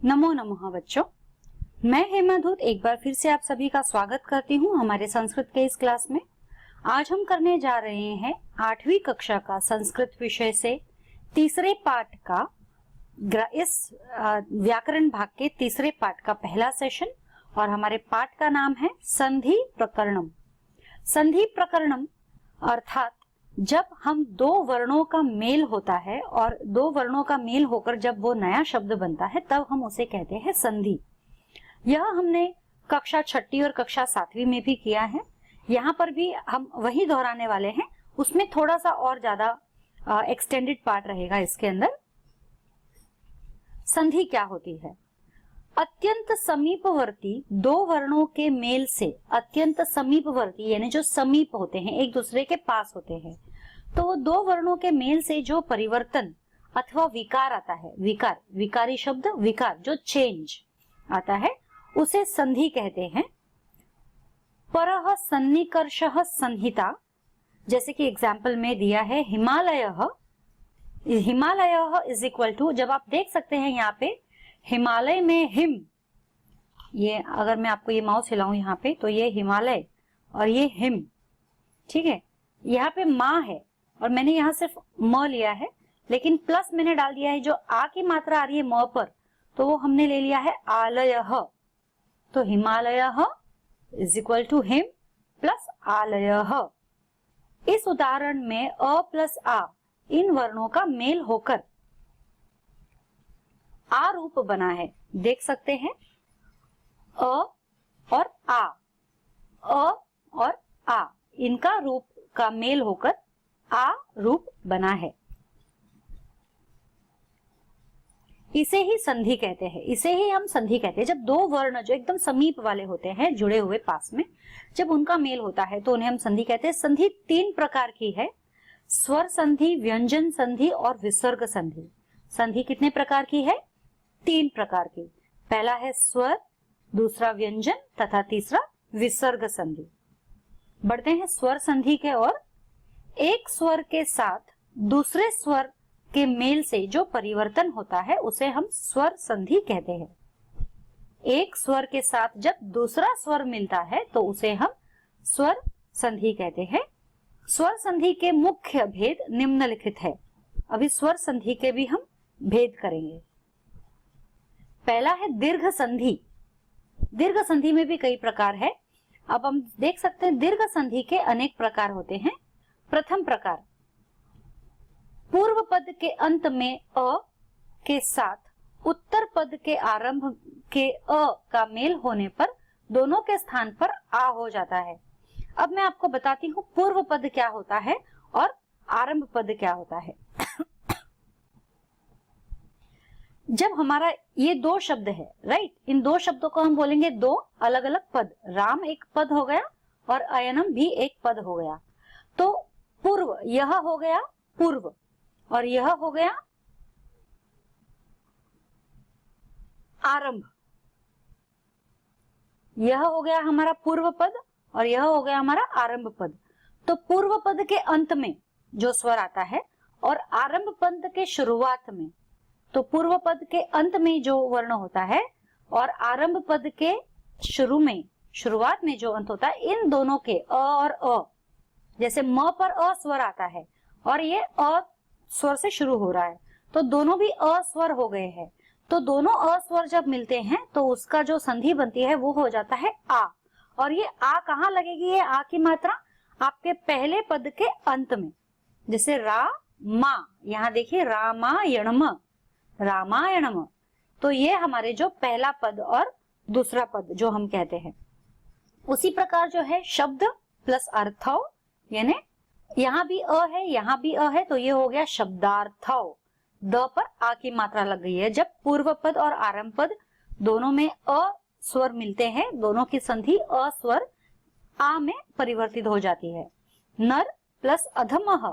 नमो नमः बच्चों, मैं हेमा धूत एक बार फिर से आप सभी का स्वागत करती हूँ हमारे संस्कृत के इस क्लास में। आज हम करने जा रहे हैं 8वीं कक्षा का संस्कृत विषय से तीसरे पाठ का इस व्याकरण भाग के तीसरे पाठ का पहला सेशन और हमारे पाठ का नाम है संधि प्रकरणम। संधि प्रकरणम अर्थात जब हम दो वर्णों का मेल होता है और दो वर्णों का मेल होकर जब वो नया शब्द बनता है तब हम उसे कहते हैं संधि। यह हमने कक्षा 6ठी और कक्षा 7वीं में भी किया है। यहाँ पर भी हम वही दोहराने वाले हैं, उसमें थोड़ा सा और ज्यादा एक्सटेंडेड पार्ट रहेगा इसके अंदर। संधि क्या होती है? अत्यंत समीपवर्ती दो वर्णों के मेल से, अत्यंत समीपवर्ती यानी जो समीप होते हैं, एक दूसरे के पास होते हैं, तो दो वर्णों के मेल से जो परिवर्तन अथवा विकार आता है, विकार, विकारी शब्द विकार, जो चेंज आता है उसे संधि कहते हैं। परः सन्निकर्षः संहिता, जैसे कि एग्जाम्पल में दिया है हिमालयः, हिमालयः इज इक्वल टू, जब आप देख सकते हैं यहाँ पे हिमालय में हिम, ये अगर मैं आपको ये माउस हिलाऊं यहाँ पे तो ये हिमालय और ये हिम, ठीक है। यहाँ पे माँ है और मैंने यहाँ सिर्फ म लिया है, लेकिन प्लस मैंने डाल दिया है, जो आ की मात्रा आ रही है म पर, तो वो हमने ले लिया है आलयः। तो हिमालयः इज इक्वल टू हिम प्लस आलयः। इस उदाहरण में अ प्लस आ इन वर्णों का मेल होकर आ रूप बना है, देख सकते हैं। अ और आ, अ और आ इनका रूप का मेल होकर आ रूप बना है, इसे ही संधि कहते हैं, इसे ही हम संधि कहते हैं। जब दो वर्ण जो एकदम समीप वाले होते हैं, जुड़े हुए पास में, जब उनका मेल होता है तो उन्हें हम संधि कहते हैं। संधि 3 प्रकार की है, स्वर संधि, व्यंजन संधि और विसर्ग संधि। संधि कितने प्रकार की है? 3 प्रकार की। पहला है स्वर, दूसरा व्यंजन तथा तीसरा विसर्ग संधि। बढ़ते हैं स्वर संधि के ओर। एक स्वर के साथ दूसरे स्वर के मेल से जो परिवर्तन होता है उसे हम स्वर संधि कहते हैं। एक स्वर के साथ जब दूसरा स्वर मिलता है तो उसे हम स्वर संधि कहते हैं। स्वर संधि के मुख्य भेद निम्नलिखित है। अभी स्वर संधि के भी हम भेद करेंगे। पहला है दीर्घ संधि। दीर्घ संधि में भी कई प्रकार है। अब हम देख सकते हैं दीर्घ संधि के अनेक प्रकार होते हैं। प्रथम प्रकार, पूर्व पद के अंत में अ के साथ उत्तर पद के आरंभ के अ का मेल होने पर दोनों के स्थान पर आ हो जाता है। अब मैं आपको बताती हूँ पूर्व पद क्या होता है और आरंभ पद क्या होता है। जब हमारा ये दो शब्द है, राइट, इन दो शब्दों को हम बोलेंगे दो अलग अलग पद। राम एक पद हो गया और अयनम भी एक पद हो गया। तो पूर्व, यह हो गया पूर्व और यह हो गया आरंभ। यह हो गया हमारा पूर्व पद और यह हो गया हमारा आरंभ पद। तो पूर्व पद के अंत में जो स्वर आता है और आरंभ पद के शुरुआत में, तो पूर्व पद के अंत में जो वर्ण होता है और आरंभ पद के शुरू में, शुरुआत में जो अंत होता है, इन दोनों के अ और अ, जैसे म पर अ स्वर आता है और ये अ स्वर से शुरू हो रहा है, तो दोनों भी अ स्वर हो गए हैं। तो दोनों अ स्वर जब मिलते हैं तो उसका जो संधि बनती है वो हो जाता है आ। और ये आ कहाँ लगेगी? ये आ की मात्रा आपके पहले पद के अंत में, जैसे रा मा, यहाँ देखिए रामायणम, रामायणम। तो ये हमारे जो पहला पद और दूसरा पद जो हम कहते हैं। उसी प्रकार जो है शब्द प्लस अर्थव, यानी यहाँ भी अ है यहाँ भी अ है, तो ये हो गया शब्दार्थव। द पर आ की मात्रा लग गई है। जब पूर्व पद और आरंभ पद दोनों में अ स्वर मिलते हैं, दोनों की संधि अ स्वर आ में परिवर्तित हो जाती है। नर प्लस अधमः,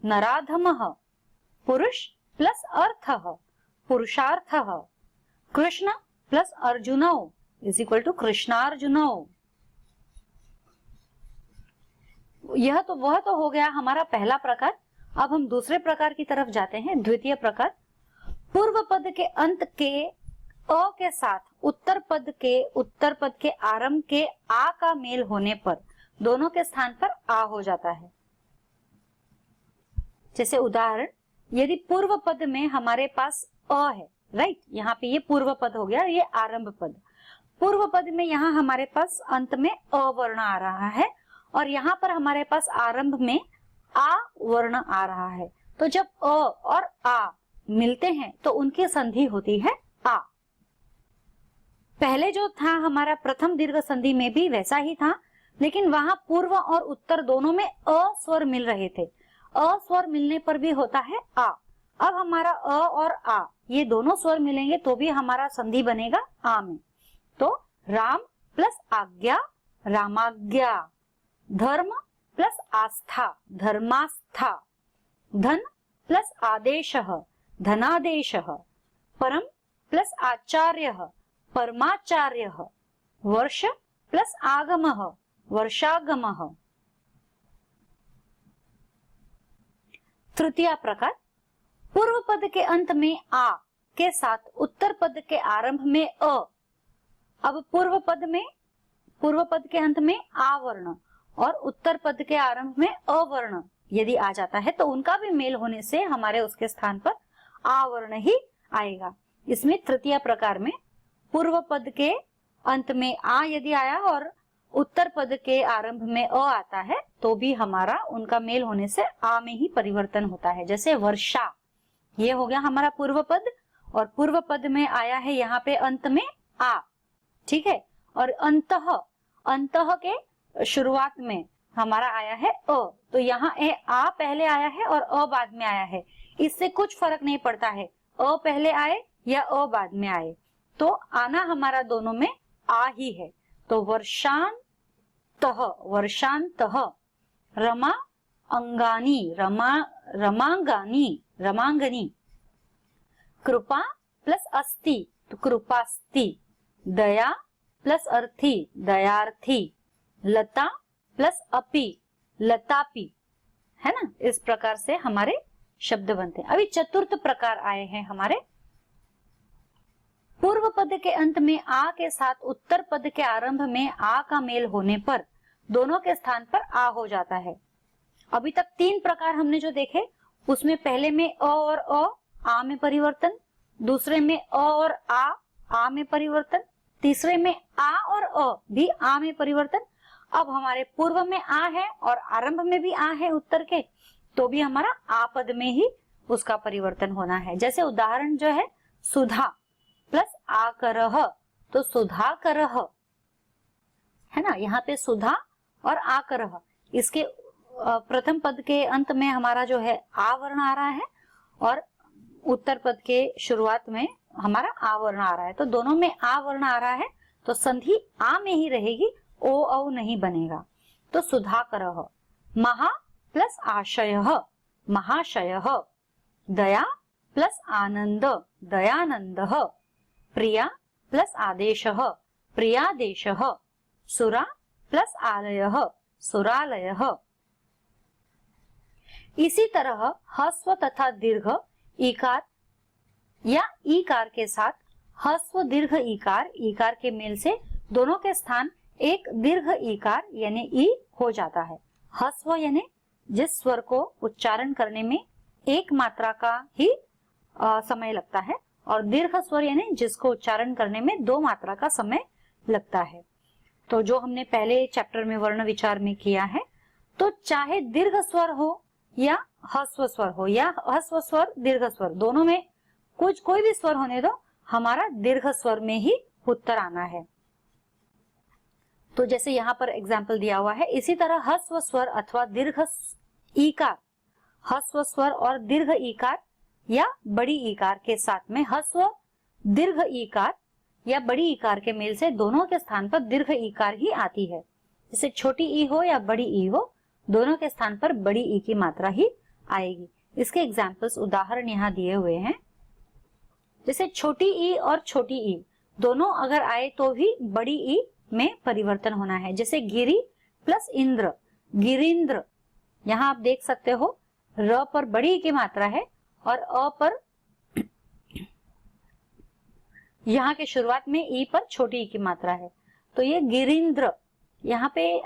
नराधमः। पुरुष प्लस अर्थः, पुरुषार्थः। कृष्ण प्लस अर्जुनौ इज इक्वल टू कृष्णार्जुनौ। वह तो हो गया हमारा पहला प्रकार। अब हम दूसरे प्रकार की तरफ जाते हैं। द्वितीय प्रकार, पूर्व पद के अंत के अ के साथ उत्तर पद के आरंभ के आ का मेल होने पर दोनों के स्थान पर आ हो जाता है। जैसे उदाहरण, यदि पूर्व पद में हमारे पास अ है, राइट, यहाँ पे ये पूर्व पद हो गया, ये आरंभ पद। पूर्व पद में यहाँ हमारे पास अंत में अ वर्ण आ रहा है और यहाँ पर हमारे पास आरंभ में आ वर्ण आ रहा है। तो जब अ और आ मिलते हैं तो उनकी संधि होती है आ। पहले जो था हमारा प्रथम दीर्घ संधि में भी वैसा ही था, लेकिन वहां पूर्व और उत्तर दोनों में अ स्वर मिल रहे थे। अ स्वर मिलने पर भी होता है आ। अब हमारा अ और आ ये दोनों स्वर मिलेंगे तो भी हमारा संधि बनेगा आ में। तो राम प्लस आज्ञा रामाज्ञा, धर्म प्लस आस्था धर्मास्था, धन प्लस आदेशः धनादेशः, परम प्लस आचार्यः परमाचार्यः, वर्ष प्लस आगमः वर्षागमः। तृतीय प्रकार, पूर्व पद के अंत में आ के साथ उत्तर पद के आरंभ में अ। अब पूर्व पद के अंत में आ वर्ण और उत्तर पद के आरंभ में अ वर्ण यदि आ जाता है तो उनका भी मेल होने से हमारे उसके स्थान पर आ वर्ण ही आएगा। इसमें तृतीय प्रकार में पूर्व पद के अंत में आ यदि आया और उत्तर पद के आरंभ में अ आता है तो भी हमारा उनका मेल होने से आ में ही परिवर्तन होता है। जैसे वर्षा, ये हो गया हमारा पूर्व पद और पूर्व पद में आया है यहाँ पे अंत में आ, ठीक है। और अंतः के शुरुआत में हमारा आया है अ, तो यहाँ आ पहले आया है और अ बाद में आया है। इससे कुछ फर्क नहीं पड़ता है अ पहले आए या अ बाद में आए, तो आना हमारा दोनों में आ ही है। तो वर्षांतः, रमा अंगानी रमांगनी, कृपा प्लस अस्ति तो कृपास्ति, दया प्लस अर्थी दयार्थी, लता प्लस अपि लतापि, है ना। इस प्रकार से हमारे शब्द बनते हैं। अभी चतुर्थ प्रकार आए हैं हमारे। पूर्व पद के अंत में आ के साथ उत्तर पद के आरंभ में आ का मेल होने पर दोनों के स्थान पर आ हो जाता है। अभी तक 3 प्रकार हमने जो देखे, उसमें पहले में अ और आ में परिवर्तन, दूसरे में अ और आ में परिवर्तन, तीसरे में आ और अ भी आ में परिवर्तन। अब हमारे पूर्व में आ है और आरंभ में भी आ है उत्तर के, तो भी हमारा आ पद में ही उसका परिवर्तन होना है। जैसे उदाहरण जो है सुधा प्लस आकरह तो सुधाकरह, है ना। यहाँ पे सुधा और आकरह, इसके प्रथम पद के अंत में हमारा जो है आ वर्ण आ रहा है और उत्तर पद के शुरुआत में हमारा आ वर्ण आ रहा है। तो दोनों में आ वर्ण आ रहा है तो संधि आ में ही रहेगी, ओ औ नहीं बनेगा। तो सुधाकरः, महा प्लस आशयः महाशयः, दया प्लस आनंद दयानंदः, प्रिया प्लस आदेशः प्रियादेशः, सुरा प्लस आलयः सुरालयः। इसी तरह ह्रस्व तथा दीर्घ ईकार या ईकार के साथ ह्रस्व दीर्घ ईकार के मेल से दोनों के स्थान एक दीर्घ ईकार यानी ई हो जाता है। ह्रस्व यानी जिस स्वर को उच्चारण करने में एक मात्रा का ही समय लगता है और दीर्घ स्वर यानी जिसको उच्चारण करने में 2 मात्रा का समय लगता है। तो जो हमने पहले चैप्टर में वर्ण विचार में किया है, तो चाहे दीर्घ स्वर हो या ह्रस्व स्वर हो या ह्रस्व स्वर दीर्घ स्वर, दोनों में कोई भी स्वर होने दो, हमारा दीर्घ स्वर में ही उत्तर आना है। तो जैसे यहाँ पर एग्जाम्पल दिया हुआ है, इसी तरह ह्रस्व स्वर अथवा दीर्घ ईकार, ह्रस्व स्वर और दीर्घ ईकार या बड़ी ईकार के साथ में ह्रस्व दीर्घ ईकार या बड़ी ईकार के मेल से दोनों के स्थान पर दीर्घ ईकार ही आती है। जैसे छोटी ई हो या बड़ी ई हो, दोनों के स्थान पर बड़ी ई की मात्रा ही आएगी। इसके एग्जाम्पल्स उदाहरण यहाँ दिए हुए हैं। जैसे छोटी ई और छोटी ई दोनों अगर आए तो भी बड़ी ई में परिवर्तन होना है। जैसे गिरी प्लस इंद्र गिरिंद्र, यहाँ आप देख सकते हो र पर बड़ी ई की मात्रा है और अ पर यहाँ के शुरुआत में ई पर छोटी ई की मात्रा है, तो ये गिरिंद्र, यहाँ पे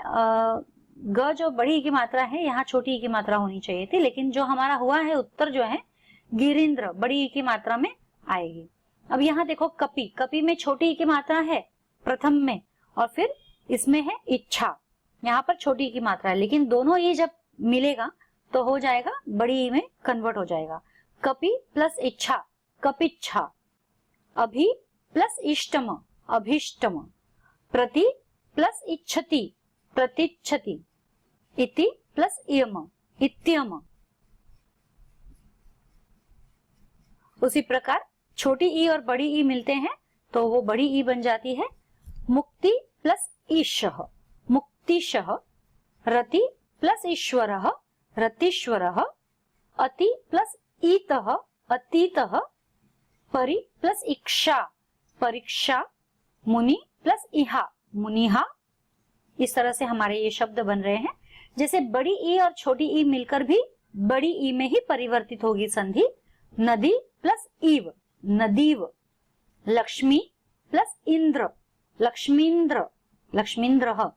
ग जो बड़ी ई की मात्रा है, यहाँ छोटी ई की मात्रा होनी चाहिए थी, लेकिन जो हमारा हुआ है उत्तर जो है गिरिंद्र बड़ी ई की मात्रा में आएगी। अब यहाँ देखो कपि, कपि में छोटी ई की मात्रा है प्रथम में, और फिर इसमें है इच्छा, यहाँ पर छोटी ई की मात्रा है, लेकिन दोनों ई जब मिलेगा तो हो जाएगा बड़ी ई में कन्वर्ट हो जाएगा। कपि प्लस इच्छा कपिच्छा, अभि प्लस इष्टम अभिष्टम, प्रति प्लस इच्छति प्रतिच्छति, इति प्लस इयम इत्यम। उसी प्रकार छोटी ई और बड़ी ई मिलते हैं तो वो बड़ी ई बन जाती है मुक्ति प्लस ईशः मुक्तिशः, रति प्लस ईश्वरः रतीश्वरः, अति प्लस ईतः अतीतः, परि प्लस इक्षा परीक्षा, मुनि प्लस इहा मुनिहा। इस तरह से हमारे ये शब्द बन रहे हैं। जैसे बड़ी ई और छोटी ई मिलकर भी बड़ी ई में ही परिवर्तित होगी संधि। नदी प्लस ईव नदीव, लक्ष्मी प्लस इंद्र लक्ष्मींद्र लक्ष्मींद्रः।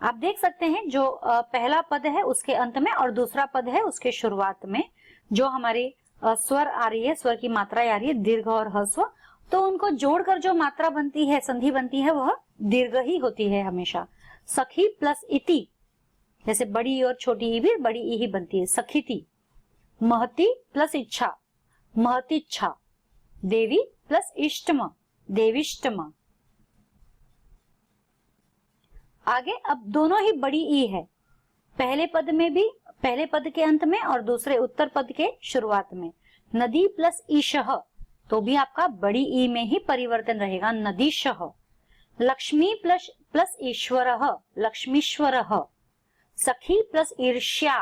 आप देख सकते हैं जो पहला पद है उसके अंत में और दूसरा पद है उसके शुरुआत में जो हमारी स्वर आ रही है, स्वर की मात्रा आ रही है दीर्घ और ह्रस्व, तो उनको जोड़कर जो मात्रा बनती है, संधि बनती है, वह दीर्घ ही होती है हमेशा। सखी प्लस इति, जैसे बड़ी और छोटी ई भी बड़ी ई ही बनती है, सखीति। महति प्लस इच्छा महतिच्छा, देवी प्लस इष्टम देविष्टम। आगे अब दोनों ही बड़ी ई है, पहले पद में भी, पहले पद के अंत में और दूसरे उत्तर पद के शुरुआत में। नदी प्लस ईशः, तो भी आपका बड़ी ई में ही परिवर्तन रहेगा, नदीशः। लक्ष्मी प्लस ईश्वरः लक्ष्मीश्वरः, सखी प्लस ईर्ष्या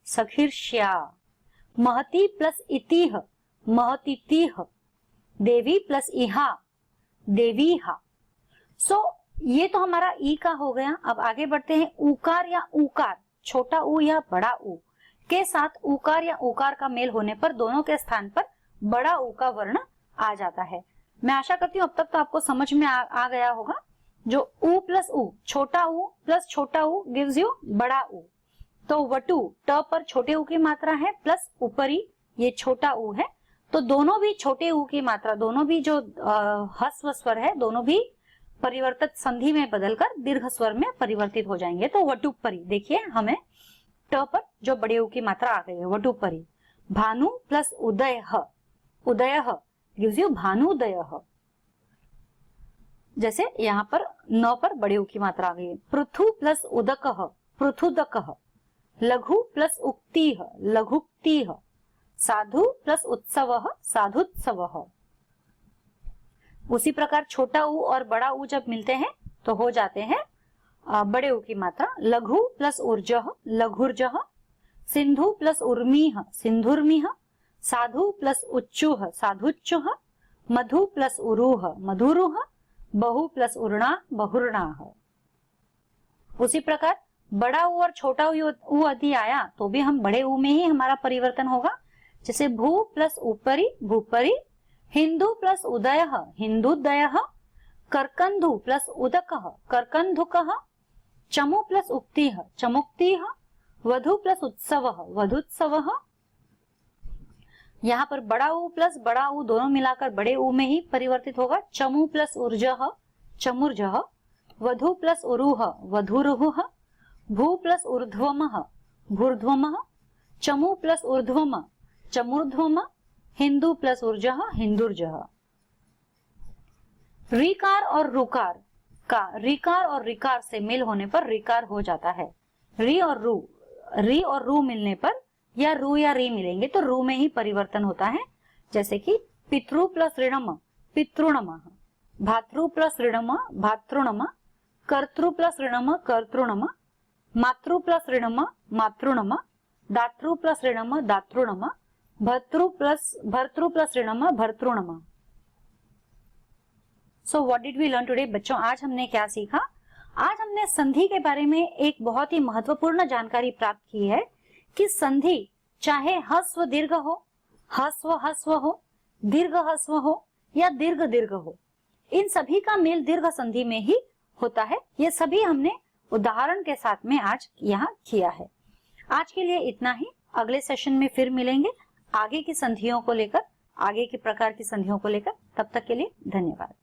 सखीर्ष्या, महति प्लस इतिह महतितिह, देवी प्लस इहा देवीहा। सो ये तो हमारा ई का हो गया। अब आगे बढ़ते हैं उकार या ऊकार, छोटा ऊ या बड़ा ऊ के साथ उकार या ऊकार का मेल होने पर दोनों के स्थान पर बड़ा ऊ का वर्ण आ जाता है। मैं आशा करती हूँ अब तक तो आपको समझ में आ गया होगा। जो ऊ प्लस ऊ, छोटा ऊ प्लस छोटा ऊ गिव्स यू बड़ा ऊ। तो वटु, ट पर छोटे ऊ की मात्रा है प्लस ऊपरी ये छोटा ऊ है, तो दोनों भी छोटे ऊ की मात्रा, दोनों भी जो ह्रस्व स्वर है दोनों भी परिवर्तित संधि में बदलकर दीर्घ स्वर में परिवर्तित हो जाएंगे। तो वटुपरी, देखिए हमें ट पर जो बड़े ऊ की मात्रा आ गई है वटुपरी। भानु प्लस उदयः, उदयः गिव्स यू भानुदयः। जैसे यहाँ पर न पर बड़े ऊ की मात्रा आ गई है। पृथु प्लस उदकः पृथुदकः, लघु प्लस उक्तिः लघुक्तिः, साधु प्लस उत्सवः साधुत्सवः। उसी प्रकार छोटा ऊ और बड़ा ऊ जब मिलते हैं तो हो जाते हैं बड़े ऊ की मात्रा। लघु प्लस ऊर्जः लघुर्जः, सिंधु प्लस उर्मीः सिंधुर्मीः, साधु प्लस उच्चुः साधुच्चुः, मधु प्लस उरुः मधुरुः, बहु प्लस उर्णा बहुर्णाः। उसी प्रकार बड़ा ऊ और छोटा ऊ यदि आया तो भी हम बड़े ऊ में ही हमारा परिवर्तन होगा। जैसे भू प्लस ऊपरी भूपरी, हिंदू प्लस उदयः हिंदुदयः, कर्कंधु प्लस उदकः कर्कंधुकः, चमु प्लस उक्तिः चमुक्तिः, वधु प्लस उत्सवः वधुत्सवः। यहाँ पर बड़ा ऊ प्लस बड़ा ऊ दोनों मिलाकर बड़े ऊ में ही परिवर्तित होगा। चमु प्लस ऊर्जः चमुर्जः, वधु प्लस उरुः वधुरुः, भू प्लस ऊर्ध्वमः भूर्ध्वमः, चमु प्लस ऊर्ध्वम चमुर्ध्वम, हिंदू प्लस ऊर्जः हिंदुर्जः। ऋकार और रुकार का ऋकार और ऋकार से मेल होने पर ऋकार हो जाता है। री और रू मिलने पर या रू या री मिलेंगे तो रू में ही परिवर्तन होता है। जैसे कि पितृ प्लस ऋणम पितृणमः, भातृ प्लस ऋणम भातृणम, कर्तृ प्लस ऋणम कर्तृणम, मातृ प्लस ऋणम मातृणम, दातृ प्लस ऋणम दातृणम, भर्तृ प्लस ऋणम भर्तृणम। So what did we learn today बच्चों? आज हमने क्या सीखा? आज हमने संधि के बारे में एक बहुत ही महत्वपूर्ण जानकारी प्राप्त की है कि संधि चाहे ह्रस्व दीर्घ हो, ह्रस्व ह्रस्व हो, दीर्घ ह्रस्व हो या दीर्घ दीर्घ हो, इन सभी का मेल दीर्घ संधि में ही होता है। ये सभी हमने उदाहरण के साथ में आज यहाँ किया है। आज के लिए इतना ही। अगले सेशन में फिर मिलेंगे आगे की संधियों को लेकर, आगे के प्रकार की संधियों को लेकर। तब तक के लिए धन्यवाद।